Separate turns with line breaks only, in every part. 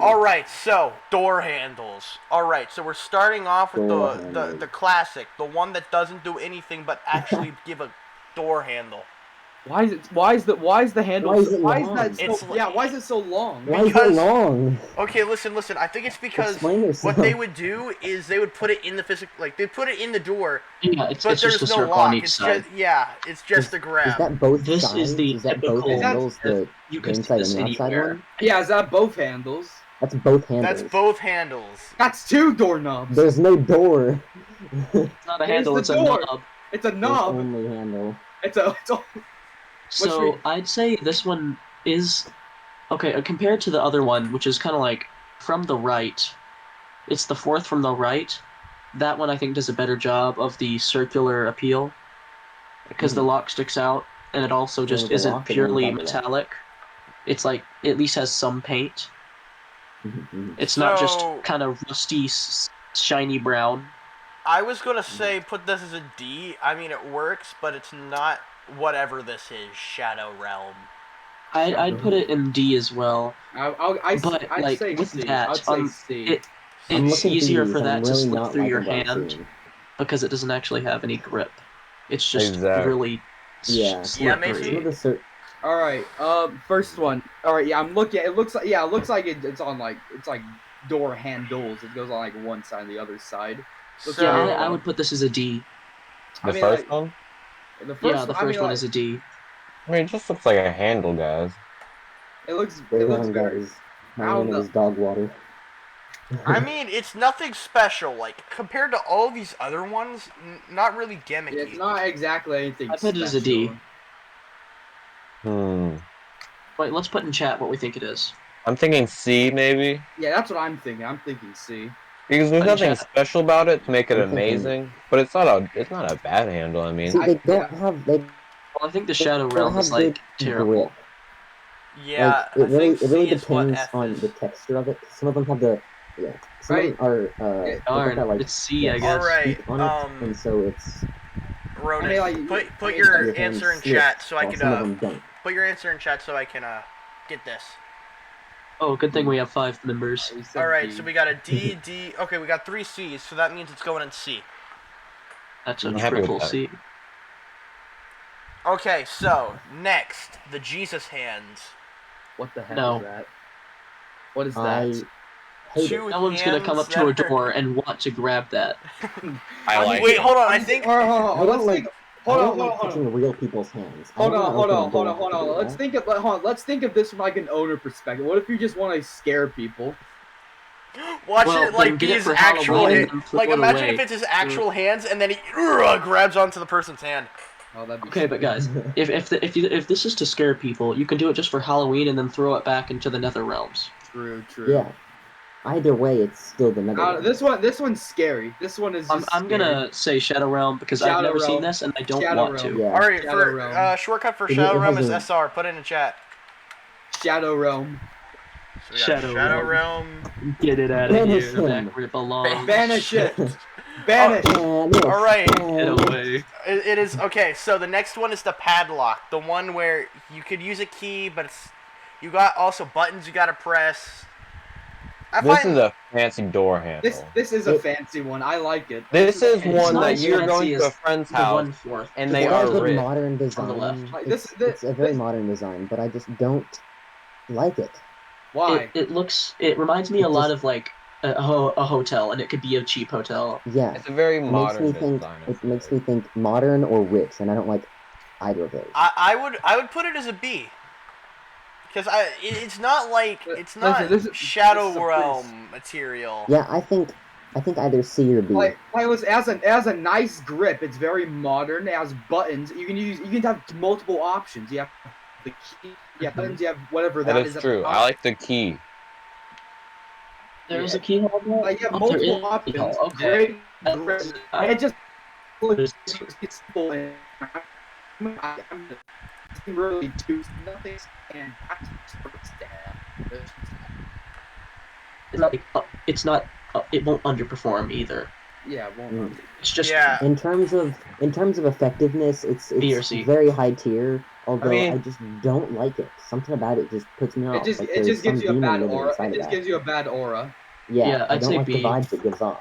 All right, so door handles. All right, so we're starting off with the classic, the one that doesn't do anything but actually give a door handle.
Why is the handle?
Why is it
why
long?
is that so? Yeah, why is it so long?
Why is it long?
Okay, listen. I think it's because
Explain yourself.
what they would do is they would put it in the they put it in the door.
Yeah, it's
but
just
there's
a
no
circle
lock.
on each
It's
side.
it's just a grab.
Is that both
This
sides?
is the
that both
typical-
handles? The
You can see
inside
this
and the outside
anywhere.
one?
Yeah, is that both handles?
That's both handles.
That's both handles.
That's 2 doorknobs.
There's no door.
It's not a handle, it's a
door.
knob.
It's a
There's
knob.
only handle.
It's a.
So I'd say this one is okay compared to the other one, which is kind of like from the right. It's the fourth from the right. That one I think does a better job of the circular appeal because the lock sticks out, and it also just
the
isn't
lock and
purely
then the lock.
metallic. It's like it at least has some paint. It's not just kind of rusty, shiny brown.
I was gonna say put this as a D. I mean, it works, but it's not whatever this is. Shadow Realm.
I'd put it in D as well.
I'd say
with
C.
that,
I'd say C.
It's easier for that to
really
slip
not
through your
liking what I'm
hand
seeing.
because it doesn't actually have any grip. It's just
Exactly.
really slippery.
Macy?
All right. First one. All right. Yeah, I'm looking. It looks like it's on it's like door handles. It goes on like one side and the other side.
So I would put this as a D.
The first one?
The first
one is a D.
I mean, it just looks like a handle, guys.
It looks
guys. My name is dog water.
I mean, it's nothing special. Like compared to all these other ones, not really gimmicky.
It's not exactly anything.
I put it as a D.
Wait,
let's put in chat what we think it is.
I'm thinking C, maybe.
Yeah, that's what I'm thinking. I'm thinking C.
Because there's nothing special about it to make it amazing, but it's not a bad handle. I mean,
See, they don't have.
Well, I think the Shadow Realm is like terrible.
Grip.
Yeah,
like, it really
C
depends on the texture of it. Some of them have the some of them are
it's C, I guess.
All right.
on it, and so it's.
Ronan, put your answer in chat so I can
some of them don't.
put your answer in chat so I can get this.
Oh, good thing we have 5 members.
All right, so we got a D, D. Okay, we got 3 C's, so that means it's going in C.
That's a triple C.
Okay, so next, the Jesus hands.
What the heck
No.
is that? What is that?
No one's gonna come up to a door and want to grab that.
Wait, hold on. I think.
Hold on.
Hold on. Touching real people's hands.
Hold on. Let's think of this from like an owner perspective. What if you just want to scare people?
Watch it like be his actual hand. Like imagine if it's his actual hands and then he grabs onto the person's hand.
Oh, that'd be
okay, but guys, if this is to scare people, you can do it just for Halloween and then throw it back into the Nether realms.
True.
Yeah. Either way, it's still the Nether.
This one's scary. This one is.
I'm gonna say Shadow Realm because I've never seen this and I don't want to.
Yeah.
All right, for shortcut for Shadow Realm is SR. Put it in chat.
Shadow Realm.
So Shadow Realm.
Get it out of here. Back where it belongs.
Banish it. Banish.
All right.
Get away.
It is okay. So the next one is the padlock, the one where you could use a key, but you got also buttons you gotta press.
This is a fancy door handle.
This is a fancy one. I like it.
This is one that you're going to a friend's house and they are rich.
Modern design. On the left. It's a very modern design, but I just don't like it.
Why?
It reminds me a lot of like a hotel, and it could be a cheap hotel.
Yeah.
It's a very modern design.
It makes me think modern or rich, and I don't like either of those.
I would put it as a B. Because it's not like Shadow Realm material.
Yeah, I think either C or B.
Like as a nice grip, it's very modern. It has buttons. You can have multiple options. You have the key. You have buttons. You have whatever that is.
That is true. I like the key.
There's a keyhole.
Like you have multiple options.
Okay.
It just looks simple and I'm really do nothing and
it won't underperform either.
Yeah, it won't
Mm.
run.
It's just
Yeah.
In terms of effectiveness,
B or
it's
C.
very high tier. Although I
mean-
just don't like it. Something about it just puts me off.
It just
Like
it
there's
just gives
some
you a
demon
bad
living
aura.
inside
It
of
just
that.
gives you a bad aura.
Yeah, I
I'd
don't
say
like the
B.
vibes it gives off.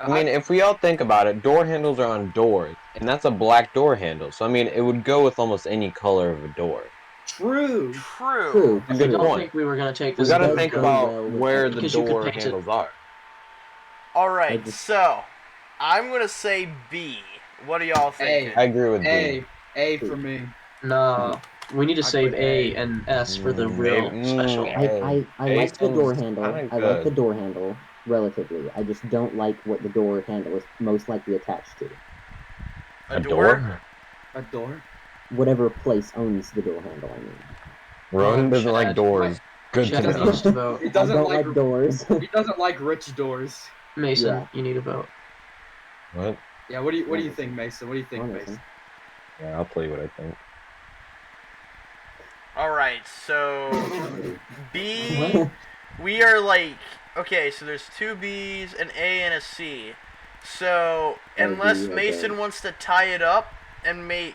I mean, if we all think about it, door handles are on doors, and that's a black door handle. So I mean, it would go with almost any color of a door.
True.
True.
A
I
good
don't
point.
think we were gonna take
We
this
got to
does
think
go
about
well with
where
everything.
the
Because you could
door
paint it.
handles are.
All right,
just-
so I'm gonna say B. What do y'all think?
I agree with B.
A for me.
No, we need to
I
save
put
A
A.
and S for the real special.
I
A
like the door
sounds
handle.
kinda
I like the
good.
door handle relatively. I just don't like what the door handle is most likely attached to.
A door?
A door.
Whatever place owns the door handle. I mean,
Ronan doesn't like
Chad.
doors. Good to
Chad
know.
needs to vote.
He
I
doesn't
don't
like
like doors.
He doesn't like rich doors.
Mason,
Yeah.
you need to vote.
What?
Yeah. What do you think, Mason? What do you think,
Honestly.
Mason?
Yeah, I'll tell you what I think.
All right, so B.
What?
We are like, okay, so there's two B's, an A, and a C. So unless
okay.
Mason wants to tie it up and make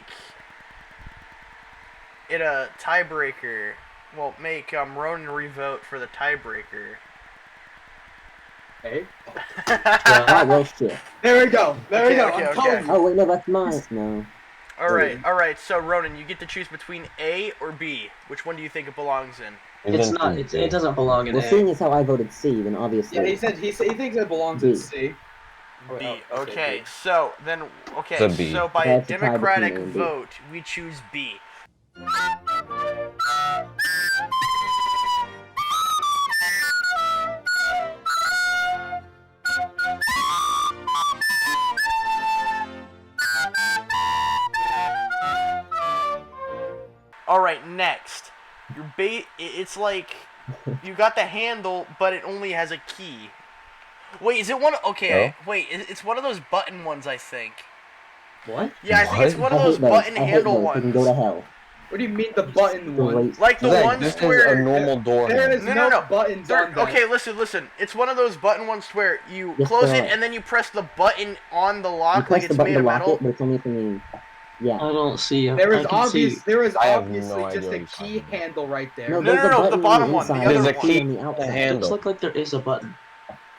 it a tiebreaker, well, make Ronan revote for the tiebreaker.
A.
Ah, well, shit.
There we go. There we go.
Okay,
I'm
okay.
telling you.
Oh wait, no, that's mine. No.
All right. So Ronan, you get to choose between A or B. Which one do you think it belongs in?
It's not. It doesn't belong in
Well,
A.
seeing as how I voted C, then obviously.
Yeah, he said he thinks it belongs
B.
in C.
B.
Oh,
Okay,
B.
so then,
It's a B.
so by
Yeah,
a
it's a tie between
democratic
A and B.
vote, we choose B. All right, next. Your it's like you got the handle, but it only has a key. Wait, is it one? Okay, wait, it's one of those button ones, I think.
What?
Yeah, I think it's
What?
one of those button
I hate
handle
those. They
ones.
can go to hell.
What do you mean the button one?
Great.
Like the
Zach,
ones
this is
where
a normal door
There
handle.
is
No.
no buttons on that.
okay, listen. It's one of those button ones where you
Yes,
close
there
it
are.
and then you press the button on the
You
lock
press
like
the
it's
button
made
to
of
lock
metal.
it, but it's only from the. Yeah.
I don't see.
There is
I can see.
I have
obviously
no idea
just
what
a
he's
key
talking about.
handle right there.
No,
No,
there's a
the
button
bottom
on the
one, the
inside.
other
There's a
one.
key
on the
to
outside.
the
It
handle.
looks like there is a button.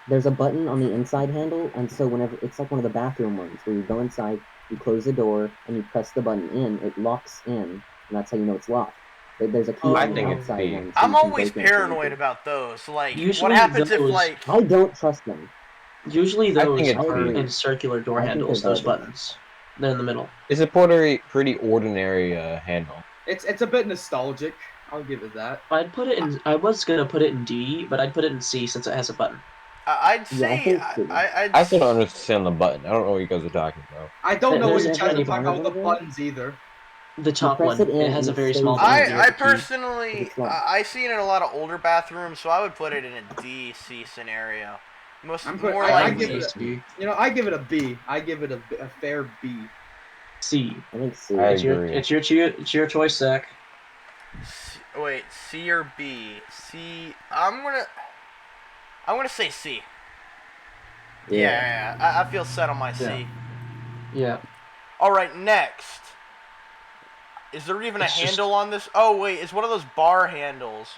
There's a button on the inside handle, and so whenever it's like one of the bathroom ones where you go inside, you close the door, and you press the button in, it locks in, and that's how you know it's locked. There's a key
I
on the
think it's
outside
B.
one. So
I'm
you can
always
break in if you need
paranoid
to.
about those. Like,
Usually
what happens if
those-
like
I don't trust them.
Usually
I think
those
it's
are
B.
in circular door
I think
handles.
they're
Those
garbage.
buttons. They're in the middle.
It's a pretty ordinary handle.
It's a bit nostalgic. I'll give it that.
I'd put it in. I was gonna put it in D, but I'd put it in C since it has a button.
I'd
Yeah, I
say
think so.
I still don't understand the button. I don't know what you guys are talking about.
I don't know what
There's
you
a
guys are
tiny
talking about with the
button.
buttons either.
The top
press
one.
it in
It has
and
a
it
very
stays
small
in.
button. You
I
have a key.
personally
It's locked.
I see it in a lot of older bathrooms, so I would put it in a D C scenario. More
I
likely.
give it a-
C.
I give it a B. I give it a fair B.
C.
I think C.
I
It's
agree.
it's your choice, Zach.
Wait, C or B? C. I'm gonna say C. Yeah. I feel set on my C.
Yeah.
All right, next. Is there even
It's
a
just-
handle on this? Oh wait, it's one of those bar handles.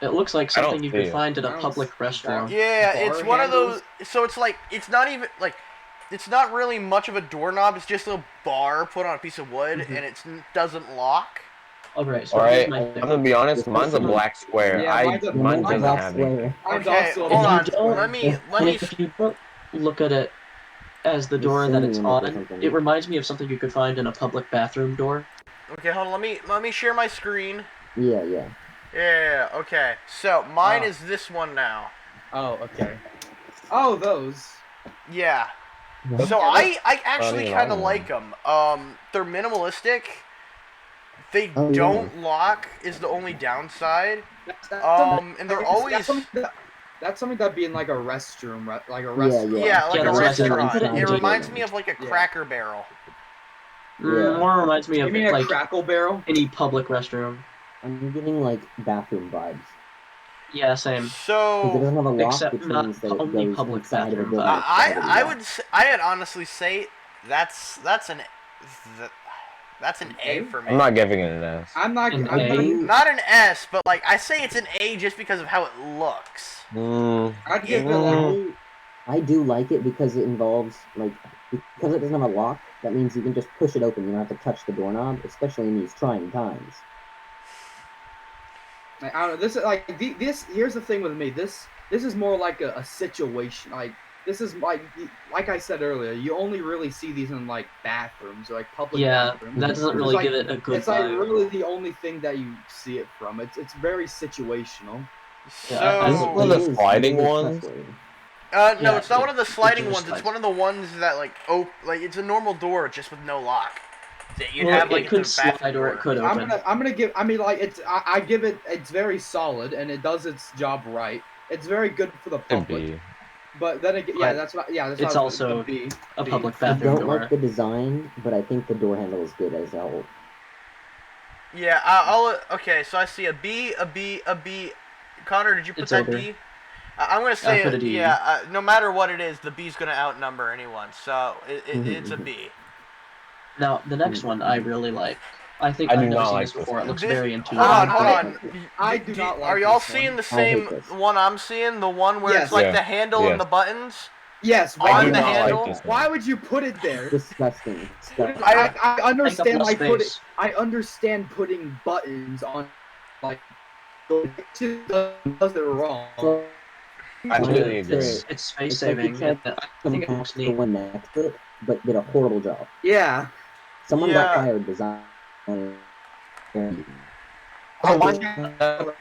It looks like
I don't
something you
see
could
it.
find at
I
a
don't
public
see
restroom.
Yeah,
Bar
it's one of
handles?
those. So it's like it's not even like it's not really much of a doorknob. It's just a bar put on a piece of wood,
Mhm.
and it doesn't lock.
Alright, so
Alright,
here's my
I'm
thing.
gonna be honest, mine's a black square.
Yeah, mine's a-
Mine
mine's a
doesn't
black
have any.
square.
Mine's
Okay,
also a
hold on.
black square.
Let me.
And if you don't look at it as the door that it's
assuming it or
on,
something.
it reminds me of something you could find in a public bathroom door.
Okay, hold on. Let me share my screen.
Yeah, yeah.
Yeah. Okay. So mine
Ah.
is this one now.
Oh, okay. Oh, those.
Yeah.
What?
So
Yeah,
I actually
even
kind of
on
like them. They're minimalistic. They
Oh, yeah.
don't lock is the only downside. And they're
that's
always
that's something that'd be in like a restroom, like a
Yeah,
restaurant.
yeah, like
Yeah,
a
that's what I said.
restaurant.
Put it in
It
G.
reminds me of like a
Yeah.
Cracker Barrel.
Yeah.
More reminds me
You
of
mean a
like
Crackle Barrel?
any public restroom.
I'm getting like bathroom vibes.
Yeah, same.
Because it
So
doesn't have a lock,
Except
which
not
means that it
only
goes
public
inside of a
bathroom
building.
vibe.
that's already
I
locked.
would I'd honestly say that's an A for me.
I'm not giving it an S.
I'm not.
An
I'm
A?
not.
Not an S, but like I say it's an A just because of how it looks.
I'd give it like.
I do like it because it involves, like, because it doesn't have a lock, that means you can just push it open. You don't have to touch the doorknob, especially in these trying times.
Like, I don't know. This is like this. Here's the thing with me. This is more like a situation. Like this is like I said earlier. You only really see these in like bathrooms or like public
Yeah,
bathrooms.
that doesn't
It's
really
like,
give it a good
It's like
vibe.
really the only thing that you see it from. It's very situational.
Yeah,
Is this
So
one of the sliding
It is
ones?
trustworthy.
no,
Yeah,
it's not one of the sliding
just
ones. It's
slides.
one of the ones that like like it's a normal door just with no lock. That you'd
Well,
have like
it
at
could
the bathroom
slide or it
door.
could open.
I'm gonna give. I mean, like I give it. It's very solid and it does its job right. It's very good for the
Could
public.
be.
But then again, yeah,
But
that's what. Yeah, that's
it's
what
also
the B.
a
B.
public
I
bathroom
don't
door.
like the design, but I think the door handle is good as a whole.
Yeah, I'll okay. So I see a B, a B, a B. Connor, did you put
It's
that
over.
D? I'm gonna say
put a D.
yeah. No matter what it is, the B's gonna outnumber anyone. So it's a
Mhm.
B.
Now, the next one I really like. I think
I do
I've never
not
seen
like
this
this
before. It
one.
looks
This,
very
hold
intuitive.
on, hold
I-
on.
I do not like
Are y'all
this
seeing
one.
the
I hate
same
this.
one I'm seeing? The one where
Yes.
it's like
Yeah.
the handle
Yes.
and the buttons?
Yes.
On
Why
I do
the
would
not
handle?
like this one.
Why would you put it there?
Disgusting. Disgusting.
I understand
Take up
like
less
putting.
space.
I understand putting buttons on, like, it just does it wrong.
So,
I completely
it's,
agree.
It's space
it's like you
saving.
tried
I
to
think it looks
match the
neat.
one next to it, but did a horrible job.
Yeah.
Someone
Yeah.
got fired designing.
Oh, why
Shadow.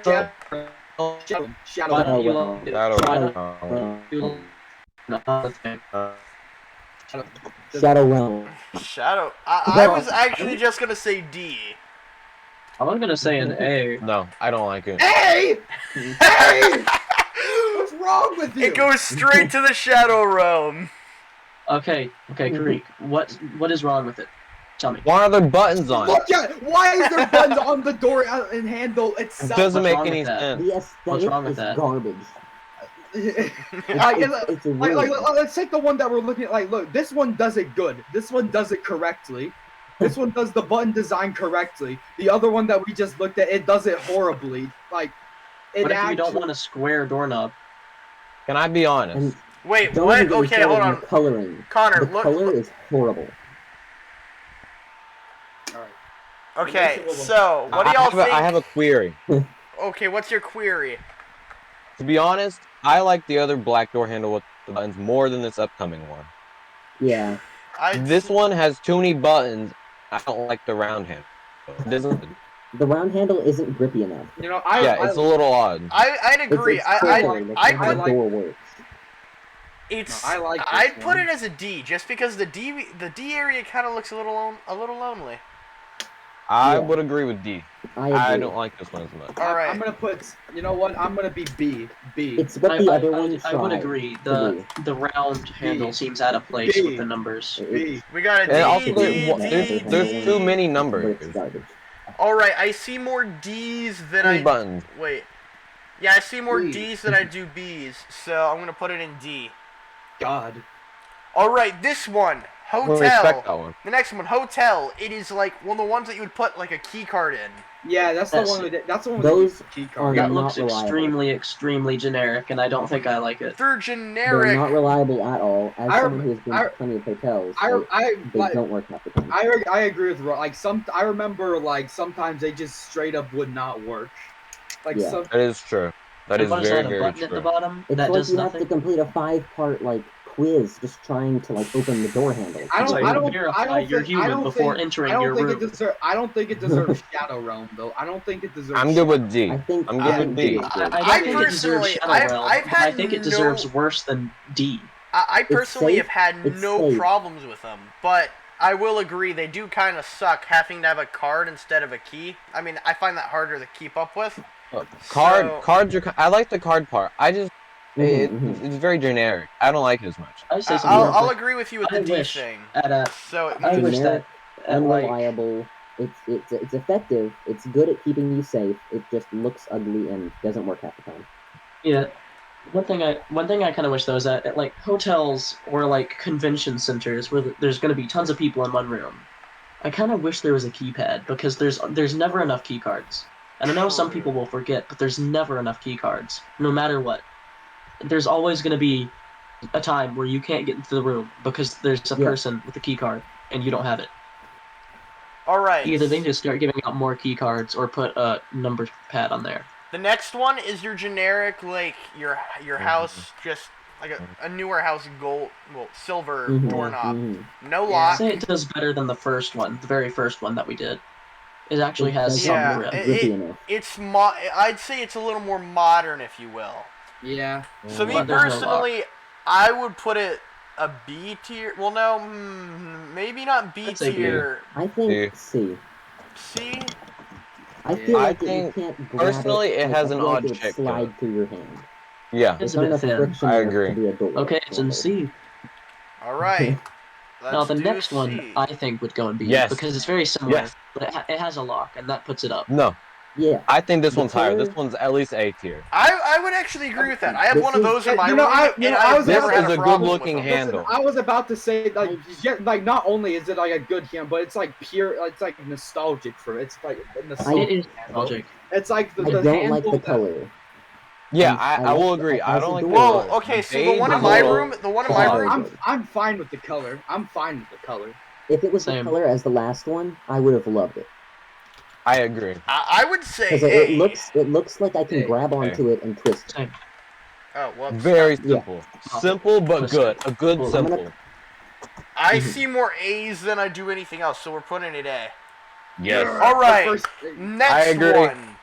Shadow.
Why don't
Shadow
you
realm.
like
Shadow
Shadow
realm.
realm.
another thing?
Shadow realm.
Shadow. I was actually just gonna say D.
I was gonna say an A.
No, I don't like it.
Hey! Hey! What's wrong with you?
It goes straight to the Shadow Realm.
Okay, Greek. What is wrong with it? Tell me.
Why are there buttons on it?
Look at it. Why is there buttons on the door and handle
It
itself?
doesn't
What's
make
wrong
any
with that?
sense.
The aesthetic
wrong with
is
that?
garbage.
Like,
It's a ruin.
let's take the one that we're looking at. Like, look, this one does it good. This one does it correctly. This one does the button design correctly. The other one that we just looked at, it does it horribly. Like, it
What if
actually.
you don't want a square doorknob?
Can I be honest?
And
Wait,
don't
what?
even get me
Okay,
started
hold
on
on.
the coloring.
Connor,
The
look.
color is horrible.
All right.
Okay, so what do y'all think?
I have a query.
Okay, what's your query?
To be honest, I like the other black door handle with the buttons more than this upcoming one.
Yeah.
This one has too many buttons. I don't like the round handle. It doesn't.
The round handle isn't grippy enough.
You know,
It's a little odd.
I'd agree.
It's
I
cooler. That's
I
how
put
the
like-
door works.
it's.
No, I like this
I'd put
one.
it as a D just because the D area kind of looks a little lonely.
I
Yeah.
would agree with D.
I agree.
I don't like this one as much.
All right.
I'm gonna put. You know what? I'm gonna be B. B.
It's what the other one
I would
tried
agree.
to
The round handle seems out of place
B.
with the numbers.
do.
B.
We got a D,
And also,
D,
there's too many
But
numbers.
it's garbage.
All right, I see more D's than
Too many
I
buttons.
wait. Yeah, I see more
D.
D's than I do B's, so I'm gonna put it in D.
God.
All right, this one,
I respect that
hotel.
one.
The next one, hotel. It is like one of the ones that you would put like a key card in.
Yeah, that's the
That's-
one. That's the one.
Those
with the key
are
card.
not
That looks
reliable.
extremely generic, and I don't think I like it.
They're
They're
generic.
not reliable at all. As
I
someone who's been
I-
to plenty of hotels,
I
they
like.
don't work half the time.
I agree with Ro. Like I remember like sometimes they just straight up would not work. Like
Yeah.
some.
That is true. That
And
is
what
very,
that, a
very
button at the
true.
bottom?
It's
that
like
does
you have
nothing?
to complete a 5-part like quiz just trying to like open the door handle.
I
It's
don't.
like
I don't.
verify
I don't
you're
think. I
human
don't
before
think.
entering
I don't
your
think
room.
it deserves. I don't think it deserves Shadow Realm though. I don't think it deserves.
I'm good with D.
I think
I'm
I
good
think
with D.
is good.
I
I
don't think it deserves
personally-
Shadow
I've-
Realm,
I've
but I
had
think it
no-
deserves worse than D.
I personally
safe.
have had
It's
no
safe.
problems with them, but I will agree they do kind of suck having to have a card instead of a key. I mean, I find that harder to keep up with.
Cards are. I like the card part. I just.
Mhm.
It's very generic. I don't like it as much.
I say something
I'll,
real
I'll
quick.
agree with you with
I
the D
wish
thing.
at a
So it
I
means
wish that
Generic,
at like
unreliable. It's effective. It's good at keeping you safe. It just looks ugly and doesn't work half the time.
Yeah. One thing I kind of wish though is that at like hotels or like convention centers where there's going to be tons of people in one room, I kind of wish there was a keypad because there's never enough key cards. And I know some people will forget, but there's never enough key cards, no matter what. There's always going to be a time where you can't get into the room because there's a person with a key card and you don't have it.
All right.
Either they just start giving out more key cards or put a number pad on there.
The next one is your generic, like your house, just like a newer house silver doorknob. No lock.
I'd say it does better than the first one, the very first one that we did. It actually has some grip.
I'd say it's a little more modern, if you will.
Yeah.
So me personally, I would put it a B tier. Well, no, maybe not B tier.
I think C.
C.
I feel like
think
you can't grab
personally it has an odd check to
slide
it.
through your hand.
Yeah,
it's a bit thin.
I agree.
Okay, it's in C.
All right.
Now the next one I think would go in B because it's very similar, but it has a lock, and that puts it up.
No.
Yeah.
I think this one's higher. This one's at least A tier.
I would actually agree with that. I have one of those in my room, and
I've never had a good-looking handle.
I was about to say, like, not only is it like a good hand, but it's like pure, it's like nostalgic for it. It's like nostalgic.
It is nostalgic.
It's like the
I don't like the color.
Yeah, I will agree. I don't like the
color. Well, okay, so the one in my room,
I'm fine with the color. I'm fine with the color.
If it was the color as the last one, I would have loved it.
I agree.
I would say
it looks like I can grab onto it and twist it.
Oh, well.
Very simple. Simple but good. A good simple.
I see more A's than I do anything else, so we're putting it A.
Yes.
All right. Next one.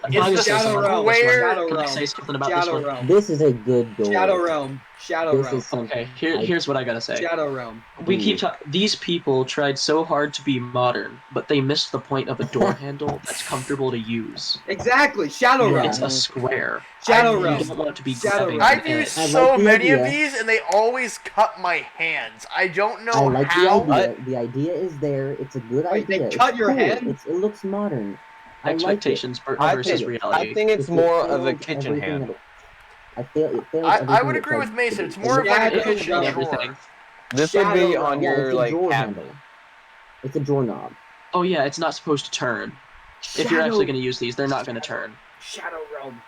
It's the
Square. Can I say something about this one?
This is a good door.
Shadow Realm.
Okay, here's what I gotta say.
Shadow Realm.
We keep talking. These people tried so hard to be modern, but they missed the point of a door handle that's comfortable to use.
Exactly. Shadow Realm.
It's a square.
Shadow Realm.
You don't want to be
I've used so many of these, and they always cut my hands. I don't know
I like
how.
The idea. The idea is there. It's a good idea.
They cut your hand.
It looks modern.
Expectations versus reality.
I think it's more of a kitchen handle.
I would agree with Mason. It's more of like a kitchen drawer.
This would be on your
like
handle.
It's a drawer knob.
Oh yeah, it's not supposed to turn. If you're actually going to use these, they're not going to turn.
Shadow Realm.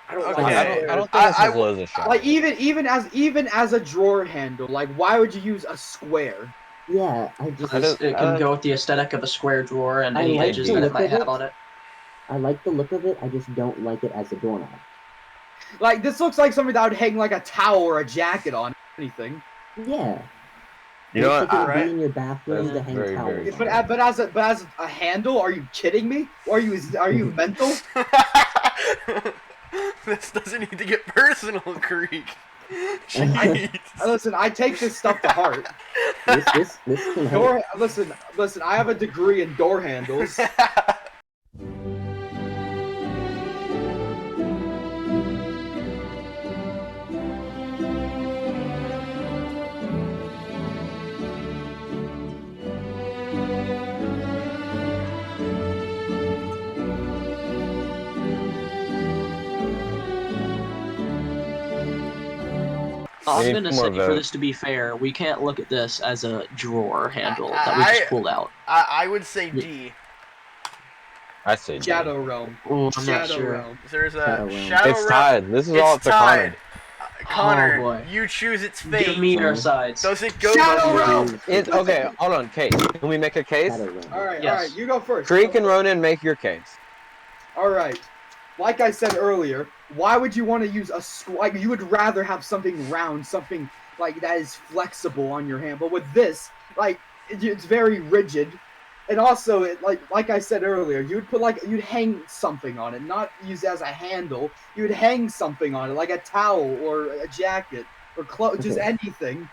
I don't think it's as low as a shadow.
Like even as a drawer handle, like why would you use a square?
Yeah,
it can go with the aesthetic of a square drawer and any edges that it might have on it.
I like the look of it. I just don't like it as a doorknob.
Like this looks like something that would hang like a towel or a jacket on anything.
Yeah.
You know what?
It would be in your bathroom to hang towels.
But as a handle, are you kidding me? Or are you mental?
This doesn't need to get personal, Creek. Jeez.
Listen, I take this stuff to heart.
This can help.
Listen. I have a degree in door handles.
I'm gonna say, for this to be fair, we can't look at this as a drawer handle that we just pulled out.
I would say D.
I say D.
Shadow Realm.
Oh, I'm not sure.
Realm.
There's a Shadow Realm.
It's tied. This is all up to Connor.
Connor, you choose its fate.
Give me our sides.
Does it go
Shadow Realm?
Okay, hold on. Case. Can we make a case?
Alright, you go first.
Creek and Ronan, make your case.
Alright. Like I said earlier, why would you want to use you would rather have something round, something like that is flexible on your hand. But with this, like it's very rigid, and also like I said earlier, you'd you'd hang something on it, not use it as a handle. You'd hang something on it, like a towel or a jacket or clothes, just anything,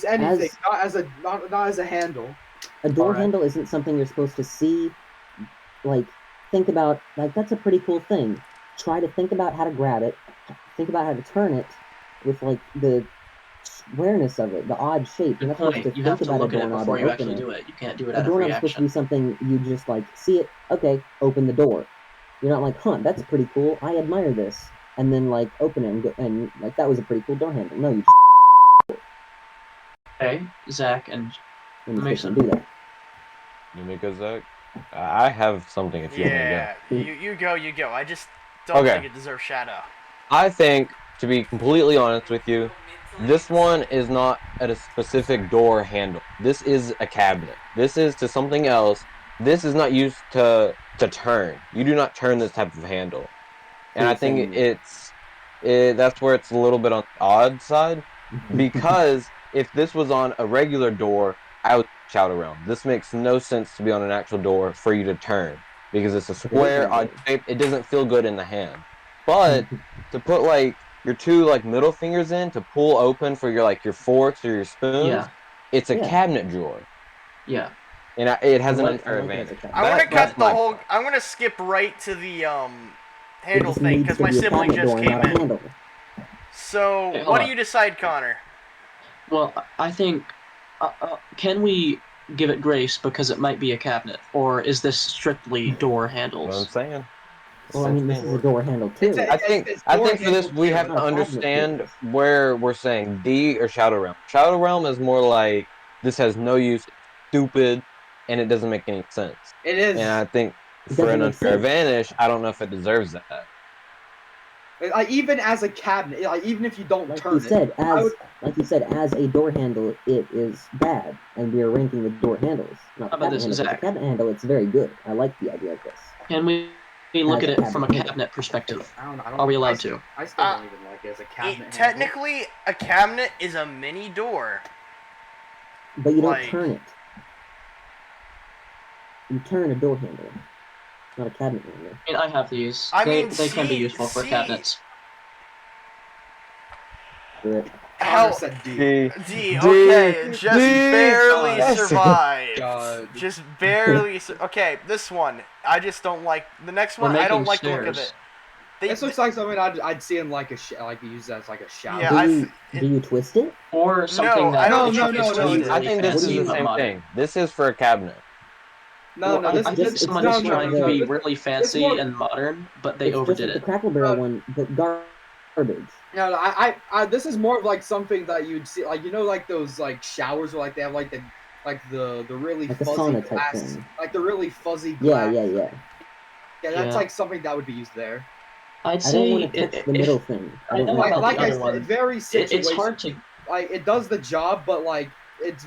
not as a handle.
A door handle isn't something you're supposed to see, like. Think about, like, that's a pretty cool thing. Try to think about how to grab it. Think about how to turn it with, like, the awareness of it, the odd shape. You're not supposed to
You have
think
to
about a
look at it
doorknob
before
and
you
open
actually
it.
do it. You can't do it
A
out of
doorknob's supposed to be
reaction.
something you just like see it, okay, open the door. You're not like, huh, that's pretty cool. I admire this, and then like open it and go, and like that was a pretty cool door handle. No, you just
Okay, Zach and
when you
Mason.
do that.
You make a Zach? I have something if you want
Yeah,
to
you go. I just don't think it deserves shadow.
I think, to be completely honest with you, this one is not at a specific door handle. This is a cabinet. This is to something else. This is not used to turn. You do not turn this type of handle. And I think that's where it's a little bit on the odd side. Because if this was on a regular door, I would shout around. This makes no sense to be on an actual door for you to turn. Because it's a square, odd shape. It doesn't feel good in the hand. But to put like your two like middle fingers in to pull open for your like your forks or your spoons, it's a cabinet drawer.
Yeah.
And it has an
I
unfair
like
advantage.
I'm gonna cut the whole.
point.
I'm gonna skip right to the
It
handle
just
thing
needs
because
to
my
be a
sibling
cabinet
just
door,
came
not a
in.
handle.
So
Hey, hold
what do
on.
you decide, Connor?
Well, I think, can we give it grace because it might be a cabinet, or is this strictly door
That's what I'm
handles?
saying.
Well, I mean, this is a door handle too.
I think for this we have to understand where we're saying D or Shadow Realm. Shadow Realm is more like this has no use, stupid, and it doesn't make any sense.
It is.
And I think
It
for
doesn't
an
make
unfair
sense.
advantage, I don't know if it deserves that.
Like, even as a cabinet, like even if you don't
Like
turn
you said,
it, I would,
like you said, as a door handle, it is bad, and we are ranking the door handles, not the
How about
cabinet
this,
handle. The
Zach?
cabinet handle, it's very good. I like the idea of this.
Can we look
As
at
a
it from a
cabinet handle.
cabinet perspective?
I don't
Are we allowed to?
I still don't even like it as a cabinet.
Technically, a cabinet is a mini door.
But you don't
Like-
turn it. You turn a door handle, not a cabinet handle.
I mean, I have these.
I
they
mean,
can be
see-
useful for
see-
cabinets.
But
Connor
Hell,
said D.
D. Okay, just barely
God.
survived.
God.
Just barely. Okay, this one I just don't like. The next
We're
one I don't
making
like the look of
stairs.
it. They,
This looks like something I'd see in like like use as like a shower.
Yeah,
do you twist it?
Or something
No,
that
I don't
is
think it's
really,
twisted.
I
really
think this is
fancy
the
but
same
modern.
thing. This is for a cabinet.
No, no,
Well,
this
I think
this
someone
no,
is
no,
trying
no,
to
no,
be
this-
really fancy
more-
and modern, but they
It's
overdid
just
it.
the Crackle Barrel one, but garbage.
No, no, this is more of like something that you'd see, like like those like showers where like they have like the really
Like a
fuzzy
sauna type
glass,
thing.
like the really fuzzy
Yeah,
glass.
yeah.
Yeah, that's
Yeah.
like something that would be used there.
I'd
I don't
say
want to touch the middle thing.
I know
want
about
Like
the
I
other
said,
one.
very situational.
It's hard to.
Like it does the job, but like it's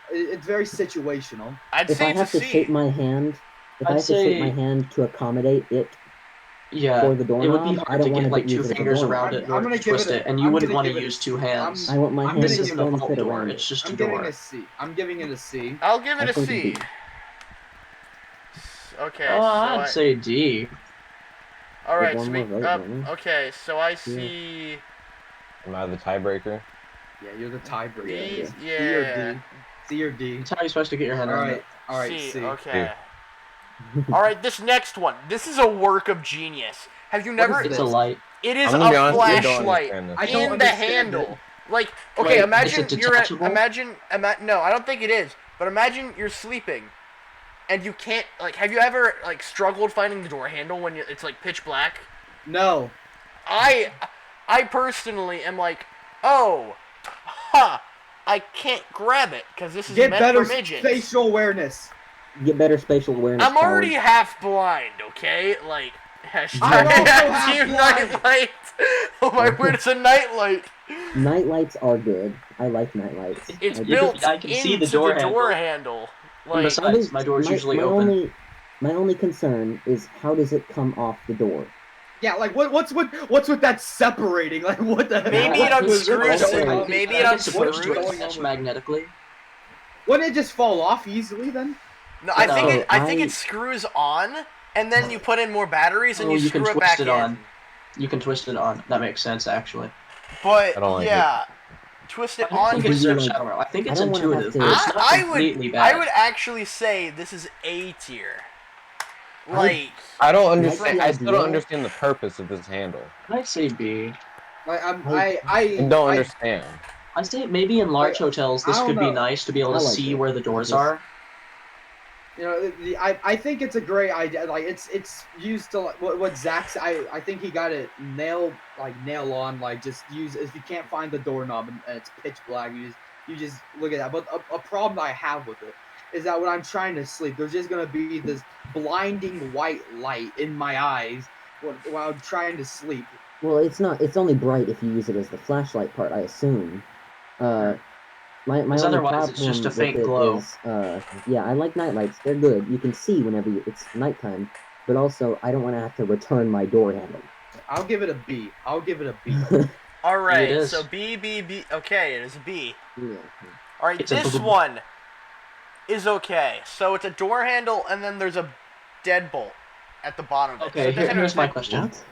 it's very situational.
I'd
If
say
I
it's a
have to
C.
shape my hand, if
I'd
I have to shape
say-
my hand to accommodate it
Yeah,
for the
it would be
doorknob, I
hard to
don't want
get
to
like
use
two
it as a
fingers
doorknob.
around it in
I'm
order
gonna
to
give
twist
it a-
it, and you
I'm
wouldn't
gonna
want to
give it a
use
C.
two hands.
I want my
I'm
hand
gonna
This
to
isn't a
don't
vault
fit
door;
around
it's
it.
just a
I'm giving
door.
a C. I'm giving it a C.
I'll give it
I
a
think
C.
D.
Okay,
Oh,
so
I'd say D.
all right,
one
so
more
we
vote, don't we?
okay, so I see
Am I the tiebreaker?
Yeah, you're the tiebreaker.
D.
C or
Yeah,
D. C or D.
That's how you're supposed to get your hand
All
around
right,
it.
all right,
C.
C.
Okay. All right, this next one. This is a work of genius. Have you never?
is
It's
this?
a light.
It is
I'm gonna be
a
honest, I don't
flashlight
understand this.
I don't
in the
understand
handle.
it.
Like, okay,
Wait,
imagine
is it
you're at,
detachable?
no, I don't think it is. But imagine you're sleeping, and you can't like. Have you ever like struggled finding the door handle when it's like pitch black?
No.
I personally am like, oh, I can't grab it because this is
Get
meant
better
for midgets.
spatial awareness.
Get better spatial awareness.
I'm already
Howard.
half blind, okay? Like, hashtag
I'm also
team
half blind.
nightlight. Oh my word, it's a nightlight.
Nightlights are good. I like nightlights.
It's
I do.
built
I can see
into
the door
handle.
And
Like,
besides, my door's usually open.
My only concern is how does it come off the door?
Yeah, like what's with that separating? Like what the
maybe it
what was
unscrews
going on?
it. Maybe
I
it
think it's supposed to
unscrews.
attach magnetically.
Wouldn't it just fall off easily then?
No, I think
No,
I think it screws on, and then you put in more batteries and
Oh,
you
you can
screw it
twist
back
it
in.
on. You can twist it on. That makes sense, actually.
But
I don't like
yeah, twist it
I
on.
don't think it's
You're
for
like-
Shadow Realm. I think
I
it's
don't wanna have
intuitive,
to-
but it's not
I
completely
would
bad.
actually say this is A tier. Like,
I don't
Like
understand.
the
I still don't
idea-
understand the purpose of this handle.
I'd say B.
Like
I
don't understand.
I say maybe in large
Like,
hotels
I
this
don't
could be
know.
nice to be able to
I like
see
it.
where the doors
Just-
are.
You know, I think it's a great idea. Like it's used to like what Zach I think he got it nail on. Like just use if you can't find the doorknob and it's pitch black, you just look at that. But a problem I have with it is that when I'm trying to sleep, there's just gonna be this blinding white light in my eyes while I'm trying to sleep.
Well, it's not. It's only bright if you use it as the flashlight part, I assume. My
Because
only
otherwise
problem
it's just a
with
faint
it
glow.
is, yeah, I like nightlights. They're good. You can see whenever it's nighttime. But also, I don't want to have to return my door handle.
I'll give it a B. I'll give it a B.
All
It
right,
is.
so B, B, B. Okay, it is a B.
Yeah.
All right,
It's a
this
B.
one is okay. So it's a door handle, and then there's a deadbolt at the bottom of it.
Okay,
so it doesn't
here's my
have-
question.
What?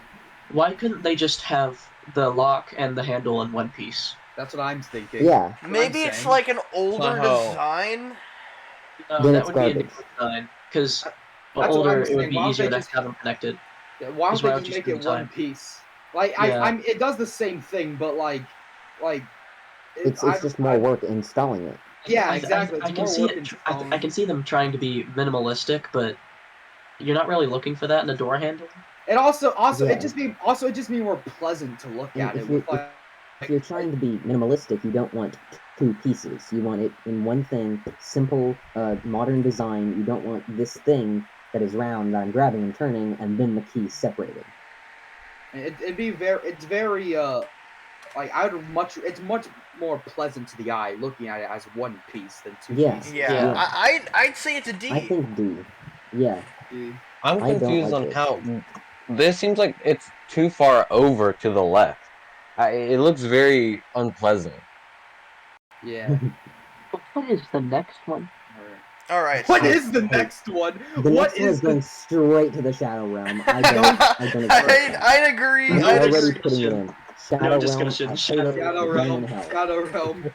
Why couldn't they just have the lock and the handle in one piece?
That's what I'm thinking.
Yeah.
That's what
Maybe
I'm
it's
saying.
like an older
Wow.
design.
No,
Then
that
it's
would be a
garbage.
new design. Because
That's what
older,
I'm
it
saying.
would be
Why don't
easier
they
to
just-
have them connected.
Yeah, why don't
Why
they
would
just
you
make
spend
it
the
one
time?
piece? Like
Yeah.
it does the same thing, but like
It's just more work installing it.
Yeah,
I
exactly. It's
can
more
see
work
it.
installing.
I can see them trying to be minimalistic, but you're not really looking for that in a door handle.
It also
Yeah.
it just be more pleasant to look
And
at
if
it
you're-
with like
If you're trying to be minimalistic, you don't want two pieces. You want it in one thing, simple, modern design. You don't want this thing that is round that I'm grabbing and turning, and then the key separated.
it's very like it's much more pleasant to the eye looking at it as one piece than two
Yeah.
pieces.
Yeah,
Yeah.
I'd say it's a D.
I think D. Yeah.
I'm
I don't
confused
like
on
this.
how this seems like it's too far over to the left. It looks very unpleasant.
Yeah.
What is the next one?
All right.
What
so,
is the next one?
The
What
next one is
is
going
the
straight to the Shadow Realm. I don't expect that.
I'd agree.
I'm
I'd
already
agree.
putting it in. Shadow
No
Realm.
discussion.
I hate
Shadow
it.
Shadow
Burn in
Realm?
hell.
Shadow Realm.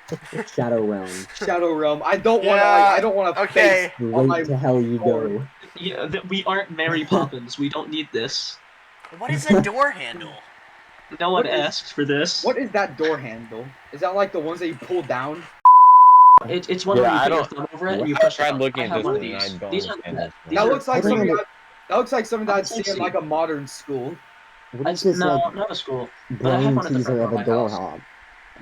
Shadow Realm.
Shadow Realm. I don't want to
Yeah,
like I don't want to
okay.
face on my
Straight to hell you go.
Yeah, we aren't Mary Poppins. We don't need this.
What is a door handle?
No one
What is-
asked for this.
What is that door handle? Is that like the ones that you pull down?
It's one
Yeah,
where you
I
put your
don't-
thumb over it and
What?
you
I
push it
tried
up.
looking
I
at
have
this
one of
one, and I
these.
don't
These aren't
understand
bad.
this one.
These
That
are
looks like
I don't
something
under-
that looks like something that I'd see in
Sexy.
like a modern school.
What is this
no,
like
not a school. But I have
brain
one at the front
teaser
door
of
of
a
my
door
house.
hob?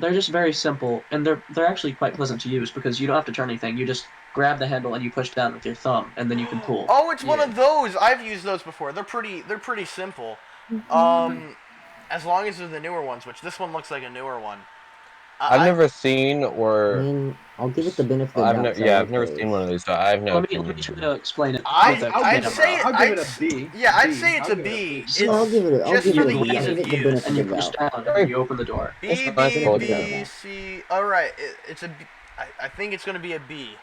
They're just very simple, and they're actually quite pleasant to use because you don't have to turn anything. You just grab the handle and you push down with your thumb, and then you can pull.
Oh, it's one
Yeah.
of those. I've used those before. They're pretty simple. As long as they're the newer ones, which this one looks like a newer one.
I've never seen
I
or
mean, I'll give it the benefit of
I've
the doubt.
never
'cause I
yeah,
like
I've never
those.
seen one of these, so I have no
Let me
opinion.
try to explain it with
I'd
a
I'll
say
say I'll give it a B.
Yeah, I'd
B.
say it's
I'll
a
give it a
B.
B.
It's
I'll give it. I'll
just
give
for
it.
the
I'll
ease
give
of
it the
use.
benefit
and you
of the
push
doubt.
down and you open the door.
B
It's
B
nice
B
looking.
C. All right, it's a B. I think it's gonna be a B.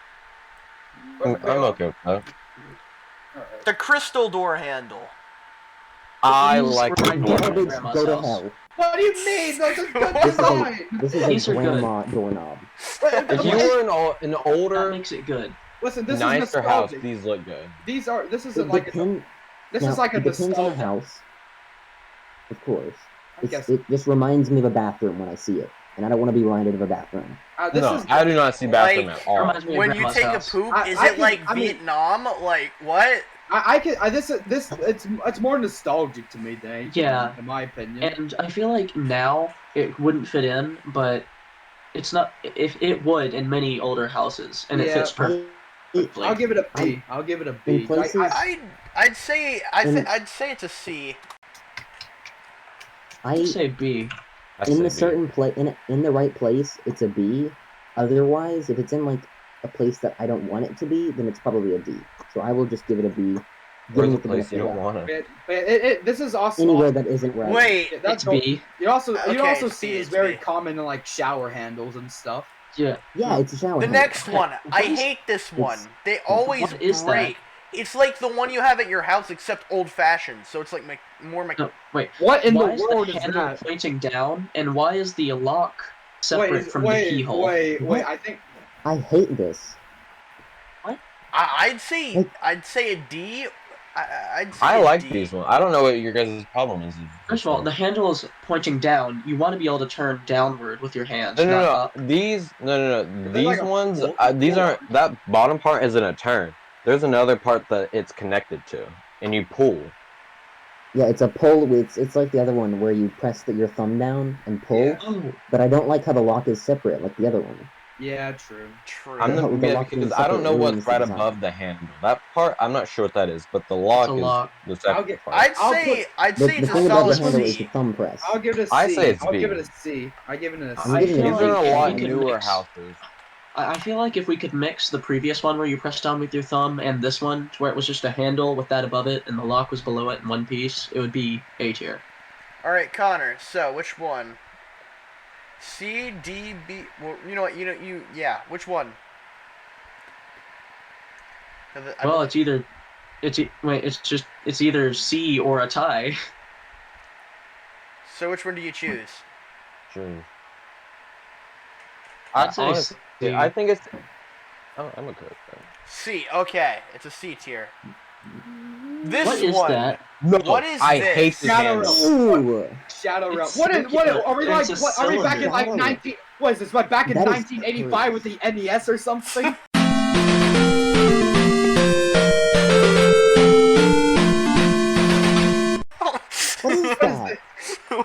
I'm okay with that.
The crystal door handle.
I
These
like
were
the
my
door.
Garbage,
grandma's
go to
house.
hell.
What do you mean? That's a good
This is
design.
This
These
is
are
a
good.
grandma doorknob.
If you were an
That
older,
makes it good.
Listen, this
nicer
is
house,
nostalgic.
these look good.
This isn't
It
like
depends.
this
Now,
is like a
it depends on the
nostalgia.
house. Of course.
I guess.
It just reminds me of a bathroom when I see it, and I don't want to be reminded of a bathroom.
This
No,
is
I do not see bathroom
Like,
at all.
Reminds me of
When you
grandma's
take
house.
a poop,
I-
is
I
it
can-
like
I mean-
Vietnam? Like what?
I can this it's more nostalgic to me than anything,
Yeah.
in my opinion.
And I feel like now it wouldn't fit in, but it's not. If it would in many older houses, and it
Yeah.
fits perfectly.
I'll give it a B. I'll give it a B.
In places,
I'd say I'd say it's a C.
I'd say B.
I
in
say
the
B.
certain in the right place, it's a B. Otherwise, if it's in like a place that I don't want it to be, then it's probably a D. So I will just give it a B.
Where's
giving
the
it the
place
benefit
you
of
don't
the
want it?
This is also
Anywhere that isn't right.
Wait,
Yeah, that's
It's B.
you also
Okay, it's
see
B,
this
it's
very
B.
common in like shower handles and stuff.
Yeah.
Yeah, it's a shower.
The
handle.
next one, I
What is-
hate this one. They always
What is that?
break. It's like the one you have at your house, except old-fashioned. So it's like more.
No, wait.
What in
Why
the
is
world
the
is
handle
that?
pointing down, and why is the lock separate from the keyhole?
Wait,
What?
I think
I hate this.
I'd say
Like-
I'd say a D. I'd say
I
a
like
D.
these ones. I don't know what your guys' problem is.
First of all, the handle is pointing down. You want to be able to turn downward with your hands,
No, no,
not
no.
up.
These, no.
There's like
These
a
ones,
pull-
these
pull
aren't.
on.
That bottom part isn't a turn. There's another part that it's connected to, and you pull.
Yeah, it's a pull. It's like the other one where you press your thumb down and pull.
Yeah.
Oh,
But I don't like how the lock is separate, like the other one.
Yeah, true.
True.
I'm
The
the, yeah,
lock being
because I don't know
separate
what's
ruins
right
the design.
above the handle. That part, I'm not sure what that is, but the
it's
lock
a
is
lock.
the separate part.
I'd
I'll
say
The
it's a
thing above the
solid
handle is
C.
the thumb press.
I'll give it a C.
I say it's
I'll
B.
give it a C. I give it a C.
I'm giving it
feel
a
These
C.
are a
like
lot
we could
newer
mix-
houses.
I feel like if we could mix the previous one where you press down with your thumb and this one, to where it was just a handle with that above it and the lock was below it in one piece, it would be A tier.
All right, Connor. So which one? C, D, B. Well, you know what? Yeah. Which one?
Well, it's either it's either C or a tie.
So which one do you choose?
Sure.
I'd say
honestly,
C.
I think it's. Oh, I'm okay with that.
C. Okay, it's a C tier. This
What is
one.
that?
No,
What is
I
this?
hate this
Shadow
handle.
Ooh!
Shadow Realm.
It's
What is?
circular.
Are we
It's
like?
a
What, are we back in like
cylinder.
19? What is this? What back in
That is
1985 with the NES or something?
What is that?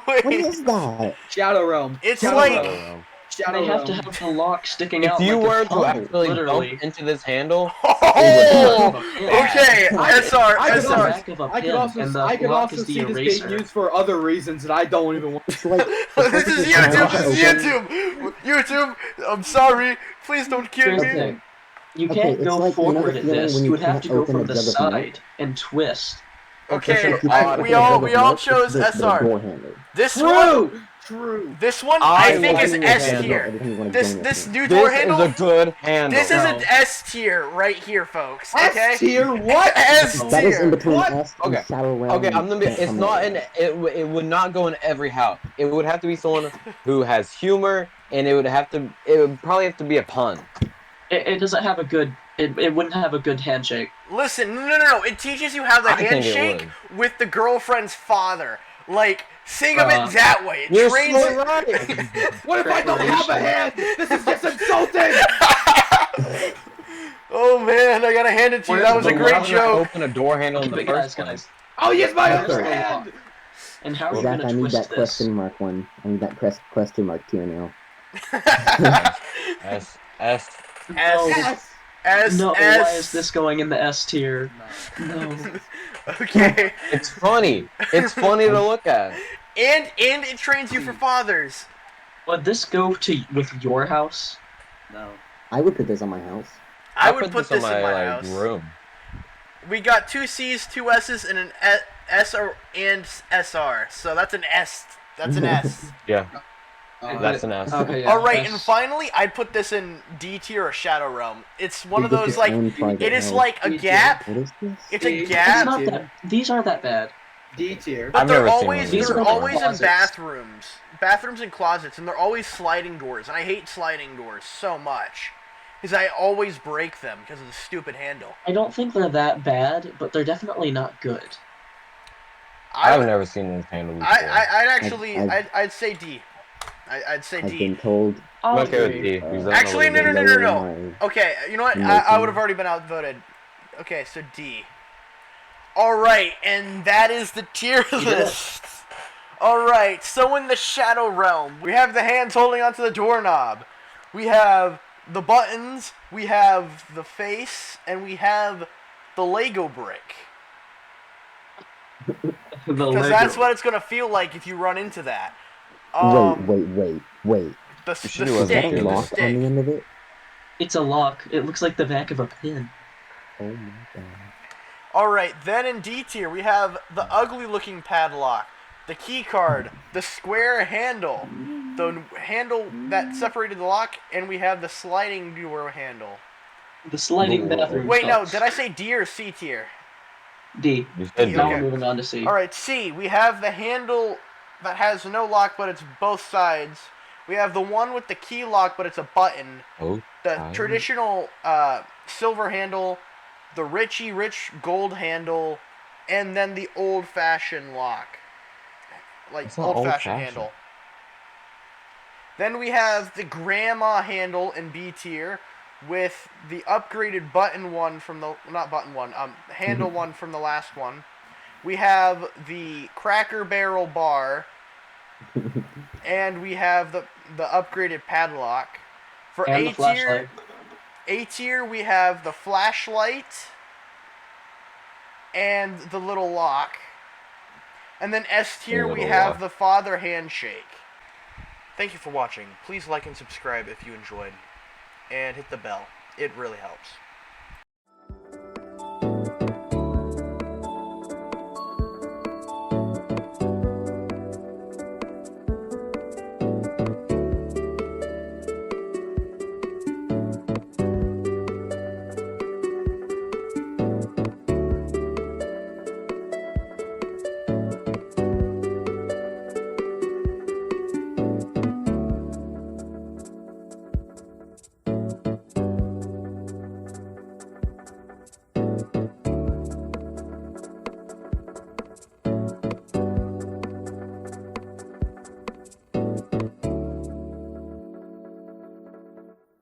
Wait.
What is that?
Shadow Realm.
It's
Shadow
like-
Realm. Shadow
They have to
Realm.
have the lock sticking
If
out.
you
like
were
a
to
thumb,
actually
literally.
bump into this handle,
Oh!
Yeah.
Okay, SR,
I could
the
also-
SR.
back of a
I
pin,
could also,
and the
I could
lock
also
is the
see this
eraser.
being used for other reasons that I don't even want.
It's like
This is
you're trying
YouTube.
to
This is
open-
YouTube. YouTube. I'm sorry. Please don't kill
Here's the
me.
thing. You
Okay,
can't
it's
go
like, you know the
forward at
feeling
this.
when
You
you
would have
can't
to go
open a
from the
jug of milk?
side and twist.
Okay,
If you
I-
can't
we
open a
all
jug
we
of
all
milk, it's
chose
the
SR.
door handle.
This one,
True.
this one,
I
I think
like
is
this
S
handle.
tier.
Every time you wanna
This
join
this
us.
new door
this
handle.
is a good handle.
This is
No.
an S tier right here, folks. Okay.
S tier. What?
S
That is in
tier.
between
What?
S and
Okay.
Shadow Realm.
Okay, I'm gonna be.
can't
It's
come
not
in.
an. It would not go in every house. It would have to be someone who has humor, and it would have to. It would probably have to be a pun.
It doesn't have a good. It wouldn't have a good handshake.
Listen, no. It teaches you how to
I think it
handshake with the girlfriend's father. Like, think of
Uh,
it that way. It
You're
trains
so
you.
right.
What if I don't have a hand? This is just insulting.
Oh man, I gotta hand it to you. That was a
But
great
why would I
joke.
Open a door handle in the
But
first
guys,
place.
I'll use my
Where's
other
the
hand.
lock? And how are you
Zach,
gonna
I need
twist
that
this?
question mark one. I need that question mark tier now.
S.
No,
Yes.
S
no.
S.
Why is this going in the S tier? No.
Okay.
It's funny. It's funny to look at.
And it trains you for fathers.
Would this go with your house?
No.
I would put this on my house.
I would put this
on
in my
like,
house.
room.
We got 2 C's, 2 S's, and an S and SR. So that's an S. That's an S.
Yeah, that's an S.
Okay, yeah,
All right,
S.
and finally, I'd put this in D tier or Shadow Realm. It's one of
Give
those
its
like
own private
it is
house.
like a
D tier.
gap.
What is this?
It's
D.
a
It's
gap,
not that. These aren't that bad.
D tier.
but
I've
they're
never seen
always
one of these
they're
before.
always in
Closets.
bathrooms and closets, and they're always sliding doors. And I hate sliding doors so much because I always break them because of the stupid handle.
I don't think they're that bad, but they're definitely not good.
I've never seen this handle before.
I'd actually
I've-
I'd say D. I'd say
I've
D.
been told.
I'm
I'll
okay with
agree.
D. because I don't know
Actually,
what it
no.
is.
lower my-
Okay, you know what?
No,
I
Tim.
would have already been outvoted. Okay, so D. Alright, and that is the tier list. Alright, so in the Shadow Realm, we have the hands holding onto the doorknob. We have the buttons, we have the face, and we have the Lego brick.
The
Because
Lego.
that's what it's going to feel like if you run into that.
Wait.
The
should do a
Is that
stick,
a
Stick,
the
lock on
stick.
the end of it?
It's a lock. It looks like the back of a pin.
Oh my god.
Alright, then in D tier, we have the ugly looking padlock, the key card, the square handle, the handle that separated the lock, and we have the sliding door handle.
The sliding
Whoa.
bathroom.
Wait, no,
stall.
did I say D or C tier?
D.
You said
D,
D.
Now
okay.
we're moving on to C.
Alright, C, we have the handle that has no lock, but it's both sides. We have the one with the key lock, but it's a button.
Oh,
The traditional silver handle, the rich gold handle, and then the old-fashioned lock. Like,
It's not
old-fashioned
old-fashioned.
handle. Then we have the grandma handle in B tier with the upgraded button one from the, not button one, handle one from the last one. We have the Cracker Barrel bar, and we have the upgraded padlock. For
And the
A tier,
flashlight.
A tier we have the flashlight and the little lock. And then S tier we
little
have
lock.
the father handshake. Thank you for watching. Please like and subscribe if you enjoyed. And hit the bell. It really helps.